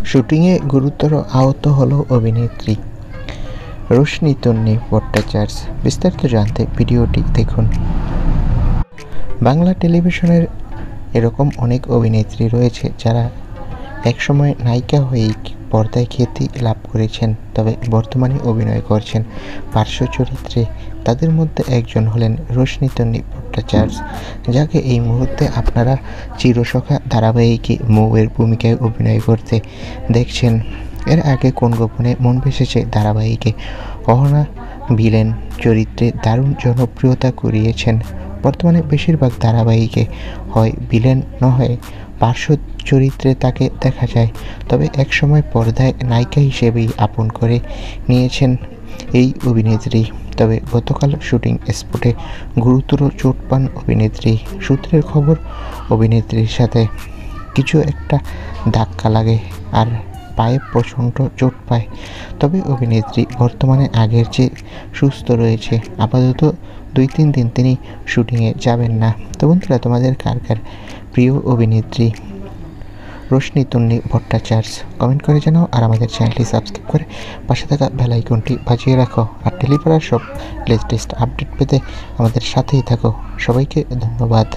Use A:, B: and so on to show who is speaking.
A: শুটিংয়ে গুরুতর আহত হল অভিনেত্রী রোশনি তন্বী ভট্টাচার্য। বিস্তারিত জানতে ভিডিওটি দেখুন। বাংলা টেলিভিশনের এরকম অনেক অভিনেত্রী রয়েছে যারা একসময় নায়িকা হয়েই পর্দায় খ্যাতি লাভ করেছেন, তবে বর্তমানে অভিনয় করছেন পার্শ্ব চরিত্রে। তাদের মধ্যে একজন হলেন রোশনি তন্বী ভট্টাচার্য, যাকে এই মুহূর্তে আপনারা চিরসখা ধারাবাহিকে মৌয়ের ভূমিকায় অভিনয় করতে দেখছেন। এর আগে কোন গোপনে মন ভেসেছে ধারাবাহিকে অহনা ভিলেন চরিত্রে দারুণ জনপ্রিয়তা কুড়িয়েছেন। বর্তমানে বেশিরভাগ ধারাবাহিকে হয় ভিলেন নয় পার্শ্ব চরিত্রে তাকে দেখা যায়, তবে একসময় পর্দায় নায়িকা হিসেবেই আপন করে নিয়েছেন এই অভিনেত্রী। তবে গতকাল শুটিং স্পটে গুরুতর চোট পান অভিনেত্রী। সূত্রের খবর, অভিনেত্রীর সাথে কিছু একটা ধাক্কা লাগে আর পায়ে প্রচণ্ড চোট পায়। তবে অভিনেত্রী বর্তমানে আগের চেয়ে সুস্থ রয়েছে। আপাতত 2-3 দিন তিনি শুটিংয়ে যাবেন না। তো বন্ধুরা, তোমাদের কার কার প্রিয় অভিনেত্রী রোশনি তন্বী ভট্টাচার্য কমেন্ট করে জানাও, আর আমাদের চ্যানেলটি সাবস্ক্রাইব করে পাশে থাকা বেল আইকনটি বাজিয়ে রাখো। আর টেলিপাড়ার সব লেটেস্ট আপডেট পেতে আমাদের সাথেই থাকো। সবাইকে ধন্যবাদ।